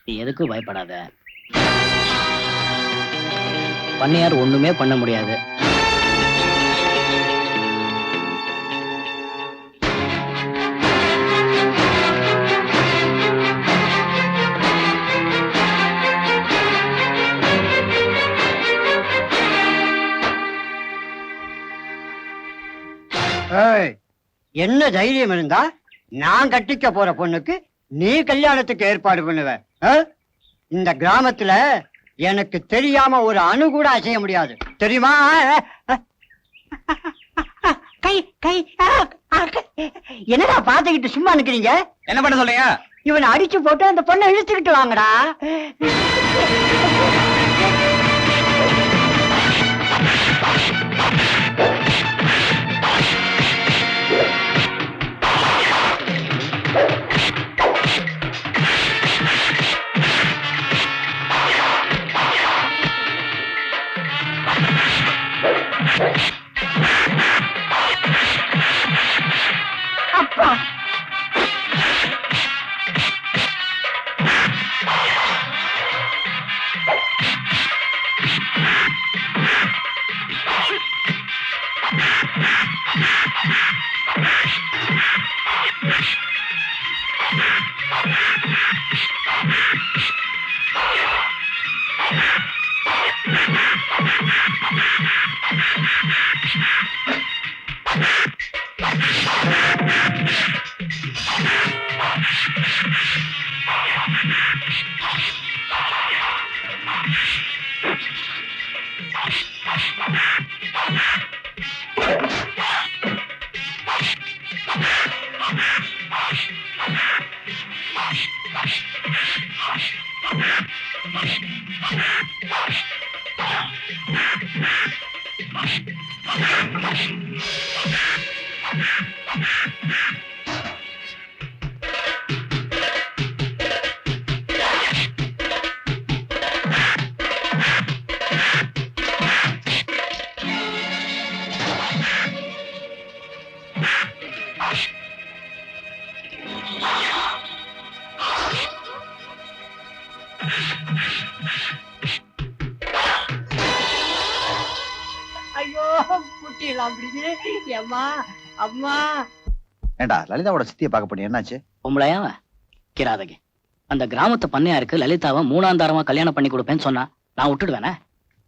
நீ எதுக்கும் பயப்படாத. பண்ணையார் ஒண்ணுமே பண்ண முடியாது. என்ன தைரியம் இருந்தா நான் கட்டிக்க போற பொண்ணுக்கு நீ கல்யாணத்துக்கு ஏற்பாடு பண்ணுவ? இந்த கிராமத்துல எனக்கு தெரியாம ஒரு அணு கூட அசைய முடியாது, தெரியுமா? கை கை என்னடா பாத்துக்கிட்டு சும்மா நிக்கிறீங்க? என்ன பண்ண சொல்றீங்க? இவனை அடிச்சு போட்டு அந்த பொண்ணை இழுத்துக்கிட்டு வாங்கடா. அப்பா ஏண்டா லலிதாவோட சித்தியை பார்க்க போனீங்க, என்னாச்சு? பொம்பளையா கிராதகி. அந்த கிராமத்து பண்ணையாருக்கு லலிதாவை 3ஆம் தாரமா கல்யாணம் பண்ணி கொடுப்பேன்னு சொன்னா நான் விட்டுடுவேனே?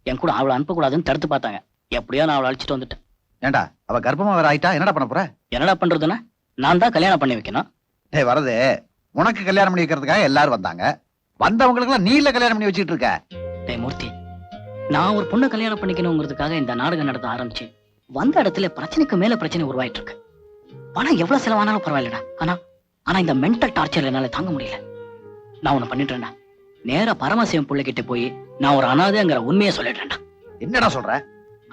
என் கூட அவளை அனுப்பக்கூடாதுன்னு தடுத்து பார்த்தாங்க. எப்படியோ நான் அவளை அழைச்சிட்டு வந்துட்டேன். ஏண்டா அவ கர்ப்பமா வேற ஆயிட்டா, என்னடா பண்ண போற? என்னடா பண்றதுன்னா நான் தான் கல்யாணம் பண்ணி வைக்கணும். வரது உனக்கு கல்யாணம் பண்ணி வைக்கிறதுக்காக எல்லாரும் வந்தாங்க. வந்தவங்களுக்கு எல்லாம் நீ இல்ல கல்யாணம் பண்ணி வச்சுட்டு இருக்க. டேய் மூர்த்தி, நான் ஒரு பொண்ணை கல்யாணம் பண்ணிக்கணுங்கிறதுக்காக இந்த நாடகம் நடத்த ஆரம்பிச்சு வந்த இடத்துல பிரச்சனைக்கு மேல பிரச்சனை உருவாயிட்டு இருக்கு. பணம் எவ்வளவு செலவானாலும் பரவாயில்லடா. ஆனா இந்த மென்டல் டார்ச்சர் என்னால தாங்க முடியல. நான் ஒண்ணு பண்ணிட்டேன்டா. நேரா பரமசிவம் பிள்ளைகிட்ட போய் நான் ஒரு அனாதைங்கிற உண்மையை சொல்லிடுறேன்டா. என்னடா சொல்ற?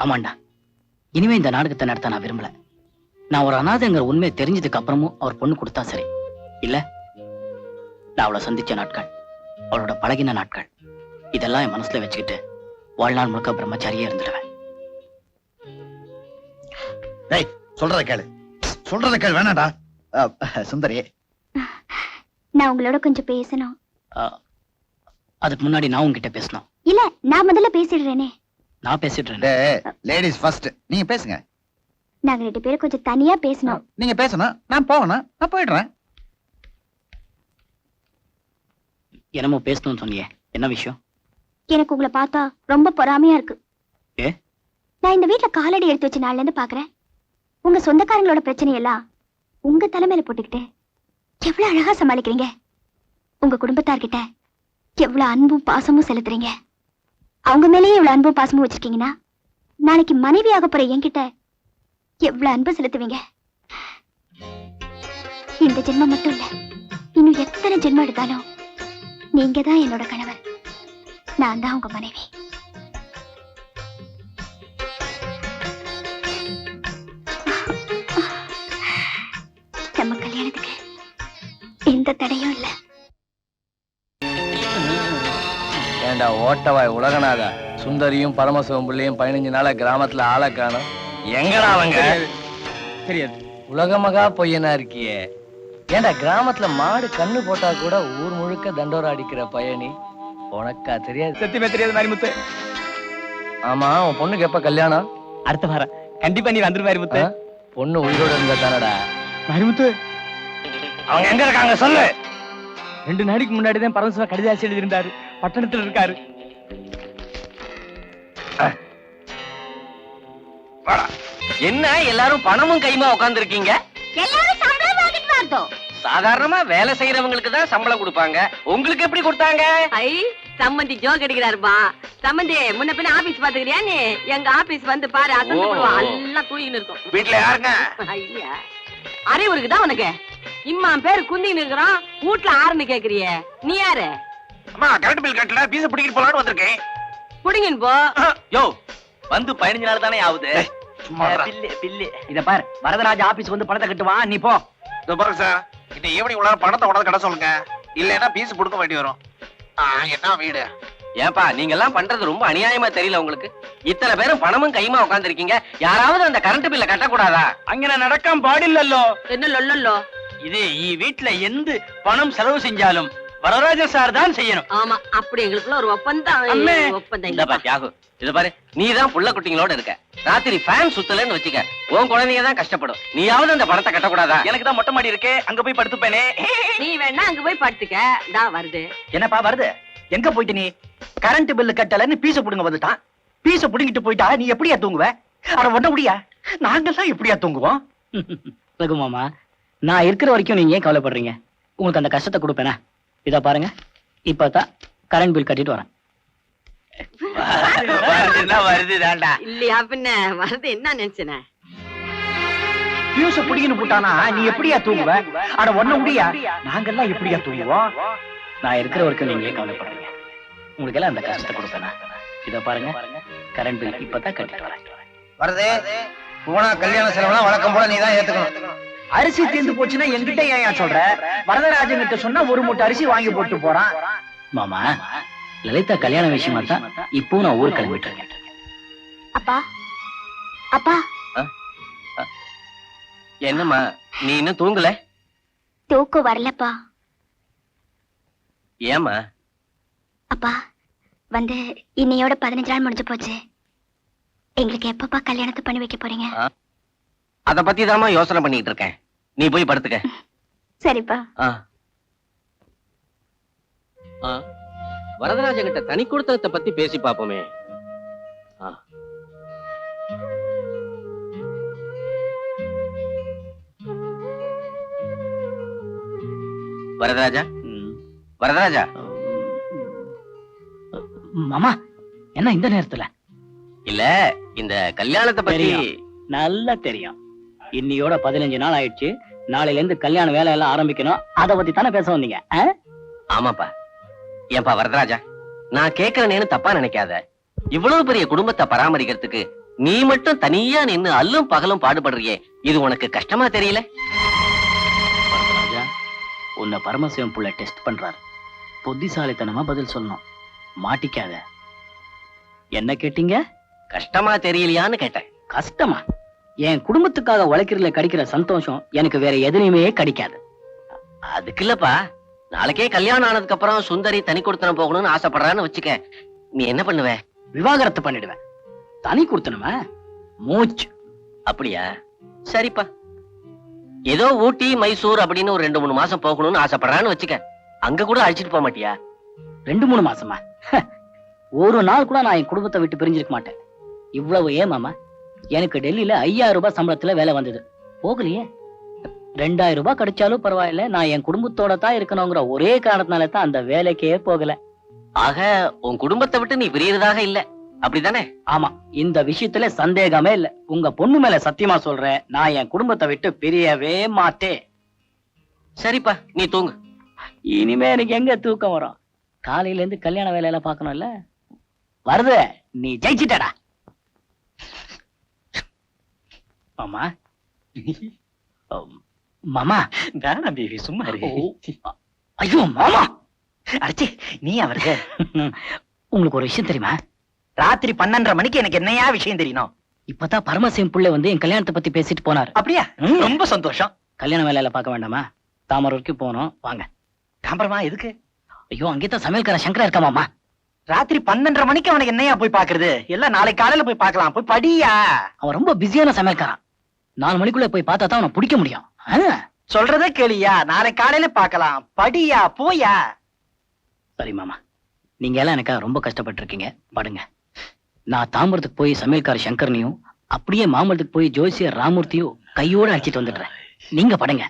ஆமாண்டா, இனிமே இந்த நாடகத்தை நடத்த நான் விரும்பல. நான் ஒரு அனாதைங்கிற உண்மையை தெரிஞ்சதுக்கு அப்புறமும் அவர் பொண்ணு கொடுத்தா சரி. இல்ல நான் அவளை சந்திச்ச நாட்கள், அவளோட பழகின நாட்கள், இதெல்லாம் என் மனசுல வச்சுக்கிட்டு வாழ்நாள் முழுக்க பிரம்மச்சாரியே இருந்துடுவேன். சொல்றத கேளு, சொல்றத கேளு. வேணாடா சுந்தரி, நான் உங்களோட கொஞ்சம் பேசணும். அதுக்கு முன்னாடி நான் உங்ககிட்ட பேசணும். இல்ல, நான் முதல்ல பேசிடுறேனே. நான் பேசிடுறேன். லேடிஸ் ஃபர்ஸ்ட், நீங்க பேசுங்க. நாங்க 2 பேரும் கொஞ்சம் தனியா பேசணும். நீங்க பேசணும், நான் போகணும். நான் போயிடுறேன். என்னமோ பேசணும்னு சொன்னியே, என்ன விஷயம்? எனக்கு உங்களை பார்த்தா ரொம்ப பொறாமையா இருக்கு. ஏ? நான் இந்த வீட்டுல காலடி எடுத்து வச்ச நாள்ல இருந்து பாக்குறேன். உங்க சொந்தக்காரங்களோட பிரச்சனையெல்லாம் உங்க தலைமையில போட்டுக்கிட்டு எவ்வளவு அழகா சமாளிக்கிறீங்க. உங்க குடும்பத்தார்கிட்ட எவ்வளவு அன்பும் பாசமும் செலுத்துறீங்க. அவங்க மேலேயே எவ்வளவு அன்பும் பாசமும் வச்சிருக்கீங்கன்னா நாளைக்கு மனைவியாக போற என்கிட்ட எவ்வளவு அன்பு செலுத்துவீங்க. இந்த ஜென்மம் மட்டும் இல்ல, இன்னும் எத்தனை ஜென்மம் எடுத்தாலும் நீங்க தான் என்னோட கணவர், நான் தான் உங்க மனைவி. நம்ம கல்யாணத்துக்கு எந்த தடையும் இல்ல. ஏண்டா ஓட்டவாய் உலகநாதா, சுந்தரியும் பரமசிவம் பிள்ளையும் 15 நாளா கிராமத்துல ஆளை காணும். எங்கடா அவங்க? தெரியாது. உலக மகா பொய்யனா இருக்கியே. ஏண்டா கிராமத்துல மாடு கண்ணு போட்டா கூட ஊர் முழுக்க முழுக்க தண்டோரா அடிக்கிற பயணி உனக்கா தெரியாது? சத்தியமே தெரியாது மாரிமுத்து. ஆமா, உன் பொண்ணுக்கு எப்ப கல்யாணம்? அடுத்த வாரம் கண்டிப்பா நீ வந்துரு மாரிமுத்து. ஆ? பொண்ணு உயிரோட இருந்தா தானடா. மாரிமுத்து, அவங்க எங்க இருக்காங்க சொல்லு. 2 நாளைக்கு முன்னாடி தான் பரமசிவா கடிதாசி எழுதியிருந்தாரு. பட்டணத்துல இருக்காரு. என்ன எல்லாரும் பணமும் கைமா உட்கார்ந்து இருக்கீங்க? எல்லாரும் சம்பளம் வாங்கிட்டு வந்தோம். சாதாரணமா வேலை செய்யறவங்களுக்கு தான் சம்பளம் கொடுப்பாங்க, உங்களுக்கு எப்படி கொடுத்தாங்க? ஐ சம்மந்தி ஜோக் அடிக்கிறாருப்பா. சம்மந்தி முன்ன பின்ன ஆபீஸ் பாத்துக்கிறியா நீ? எங்க ஆபீஸ் வந்து பாரு, அசந்து போடுவான். எல்லாம் தூங்கின்னு இருக்கும். வீட்டுல யாருங்க? ஐயா அறிவு இருக்குதா உனக்கு? இம்மா பேரு குந்தின்னு இருக்கிறான், வீட்டுல ஆறுன்னு கேக்குறியே, நீ யாரு? அம்மா, கரண்ட் பில் கட்டல, பீஸ் பிடிக்கிட்டு போலான்னு வந்திருக்கேன். புடிங்கின்னு போ. யோ, வந்து 15 நாள் தானே ஆகுது. இத பாரு, வரதராஜ ஆபீஸ் வந்து பணத்தை கட்டுவான், நீ போ. பாருங்க சார், இந்த ஈவினிங் உள்ள பணத்தை உடனே கட்ட சொல்லுங்க, இல்லைன்னா பீஸ் கொடுக்க வேண்டி வரும். என்ன வீடு? ஏன்பா நீங்க எல்லாம் பண்றது ரொம்ப அநியாயமா தெரியல உங்களுக்கு? இத்தனை பேரும் பணமும் கைமா உட்கார்ந்து இருக்கீங்க, யாராவது அந்த கரண்ட் பில்ல கட்டக்கூடாதா? அங்கே நடக்காம பாடில்லல்லோ. என்ன லொல்லோ? இது வீட்டுல எந்த பணம் செலவு செஞ்சாலும் வரதராஜ சார் தான் செய்யணும். ஆமா, அப்படி எங்களுக்குள்ள ஒரு ஒப்பந்தம். அம்மே. ஒப்பந்தம் இந்த இல்லப்பா. தியாகு, இது பாரு, நீதான் புள்ள குட்டிங்களோட இருக்க, ராத்திரி ஃபேன் சுத்தலன்னு வச்சுக்க, உன் குழந்தைங்க தான் கஷ்டப்படும். நீயாவது அந்த பணத்தை கட்டக்கூடாதா? எனக்கு தான் மொட்டை மாடி இருக்கு, அங்க போய் படுத்துப்பேனே. நீ வேணா அங்க போய் படுத்துக்க, தான் வருது. என்னப்பா வருது? எங்க போயிட்டு நீ? கரண்ட் பில்லு கட்டலன்னு பீச புடுங்க வந்துட்டான். பீச புடுங்கிட்டு போயிட்டா நீ எப்படியா தூங்குவ? அட ஒண்ண முடியா, நாங்கெல்லாம் எப்படியா தூங்குவோம்? ரகு மாமா, நான் இருக்கிற வரைக்கும் நீங்க ஏன் கவலைப்படுறீங்க? உங்களுக்கு அந்த கஷ்டத்தை கொடுப்பேனா? இத பாருங்க, இப்பதான் கரண்ட் பில் கட்டிட்டு வரேன். வருது தாண்டா. இல்லையா பின்ன வருது, என்ன நினைச்சன? பீச புடிங்கிட்டு போட்டானா நீ எப்படியா தூங்குவ? அட ஒண்ண முடியா, நாங்கெல்லாம் எப்படியா தூங்குவோம்? நான் இருக்கிற வரைக்கும் நீங்க ஏன் கவலைப்படுறீங்க? உங்களுக்கு எல்லாம் அந்த கஷ்டத்தை கொடுப்பேனா? இத பாருங்க, கரண்ட் பில் இப்பதான் கட்டிட்டு வரேன். வருது போனா கல்யாண செலவுலாம் வழக்கம் போல நீ தான் ஏத்துக்கணும். அரிசி தீர்ந்து போச்சுன்னா என்கிட்ட ஏன் சொல்ற? வரதராஜன் கிட்ட சொன்னா ஒரு மூட்டை அரிசி வாங்கி போட்டு போறான். மாமா, லலிதா கல்யாண விஷயமா தான் இப்போ நான் ஊர் கிளம்பிட்டு இருக்கேன். அப்பா, அப்பா, என்னம்மா நீ இன்னும் தூங்கல? தூக்கம் வரலப்பா. ஏமா? அப்பா வந்து இன்னையோட 15 நாள் முடிஞ்சு போச்சு. எங்களுக்கு எப்பப்பா கல்யாணத்தை பண்ணி வைக்க போறீங்க? அத பத்தி தாமா யோசனை பண்ணிட்டு இருக்கேன், நீ போய் படுத்துக்க. சரிப்பா. வரதராஜன் கிட்ட தனி கொடுத்ததை பத்தி பேசி பாப்போமே. வரதராஜா, வரதராஜா. மாமா, என்ன இந்த நேரத்துல? இல்ல, இந்த கல்யாணத்தை பத்தி நல்லா தெரியும். இன்னையோட 15 நாள் ஆயிடுச்சு. நாளையில இருந்து கல்யாண வேலை எல்லாம் ஆரம்பிக்கணும். அத பத்தி தானே பேச வந்தீங்க? ஆமாப்பா. ஏன்பா வரதராஜா, நான் கேக்குறேன்னு தப்பா நினைக்காத. இவ்வளவு பெரிய குடும்பத்தை பராமரிக்கிறதுக்கு நீ மட்டும் தனியா நின்னு அல்லும் பகலும் பாடுபடுறியே, இது உனக்கு கஷ்டமா தெரியல? வரதராஜா, உன்னை பரமசிவம் புள்ள டெஸ்ட் பண்றாரு. புத்திசாலித்தனமா பதில் சொல்லணும், மாட்டிக்காத. என்ன கேட்டீங்க? கஷ்டமா தெரியலையான்னு கேட்டேன். கஷ்டமா? என் குடும்பத்துக்காக உழைக்கிறதுல கிடைக்கிற சந்தோஷம் எனக்கு வேற எதுலையுமே கிடைக்காது. அதுக்கு இல்லப்பா, நாளைக்கே கல்யாணம் ஆனதுக்கு அப்புறம் சுந்தரி தனி கொடுத்தனம் போகணும்னு ஆசைப்படுறான்னு வச்சுக்க, நீ என்ன பண்ணுவ? விவாகரத்து பண்ணிடுவேன். தனி கொடுத்தனுமா? மூச்சு. அப்படியா? சரிப்பா. ஏதோ ஊட்டி மைசூர் அப்படின்னு ஒரு 2-3 மாசம் போகணும்னு ஆசைப்படுறான்னு வச்சுக்க, அங்க கூட அழைச்சிட்டு போக மாட்டியா? 2-3 மாசமா? ஒரு நாள் கூட நான் என் குடும்பத்தை விட்டு பிரிஞ்சிருக்க மாட்டேன். இவ்வளவு ஏன் மாமா? எனக்கு டெல்லியில 5000 ரூபாய் சம்பளத்துல வேலை வந்தது, போகலையே. 2000 ரூபாய் கிடைச்சாலும் பரவாயில்ல, நான் என் குடும்பத்தோட தான் இருக்கணுங்கிற ஒரே காரணத்தினால தான் அந்த வேலைக்கே போகல. ஆக உன் குடும்பத்தை விட்டு நீ பிரியறதாக இல்ல, அப்படிதானே? ஆமா, இந்த விஷயத்துல சந்தேகமே இல்ல. உங்க பொண்ணு மேல சத்தியமா சொல்றேன், நான் என் குடும்பத்தை விட்டு பிரியவே மாட்டேன். சரிப்பா, நீ தூங்கு. இனிமே எனக்கு எங்க தூக்கம் வரும்? காலையில இருந்து கல்யாண வேலையெல்லாம் பார்க்கணும்ல. வருது, நீ ஜெயிச்சிட்டடா மாமா. மாமா வேணாம் பேபி, சும்மா இரு. ஐயோ மாமா, அடிச்சி நீ அவருக்கு உங்களுக்கு ஒரு விஷயம் தெரியுமா? ராத்திரி 12:30 மணிக்கு எனக்கு என்னையா விஷயம் தெரியணும்? இப்பதான் பரமசிவம் புள்ள வந்து என் கல்யாணத்தை பத்தி பேசிட்டு போனாரு. அப்படியா? ரொம்ப சந்தோஷம். கல்யாண வேலையில பார்க்க வேண்டாமா? தாமரை வரைக்கும் போனோம், வாங்க. தாம்பரமா எதுக்கு? ஐயோ அங்கேதான் சமையல்கார சங்கரா இருக்கா மாமா. ராத்திரி 12:30 மணிக்கு அவனை என்னையா போய் பாக்குறது? எல்லாம் நாளைக்கு காலையில போய் பார்க்கலாம். போய் படியா. அவன் ரொம்ப பிஸியான சமையல்காரன். 4 மணிக்குள்ள போய் பார்த்தா தான் அவனை பிடிக்க முடியும். சொல்றதே கேளியா, நாளைக்கு காலையில பார்க்கலாம். படியா, போயா. சரி மாமா, நீங்க எல்லாம் எனக்கா ரொம்ப கஷ்டப்பட்டு இருக்கீங்க. படுங்க. நான் தாம்பரத்துக்கு போய் சமையல்கார சங்கரனையும் அப்படியே மாமல்லத்துக்கு போய் ஜோசியர் ராமூர்த்தியும் கையோட அழைச்சிட்டு வந்துடுறேன். நீங்க படுங்க.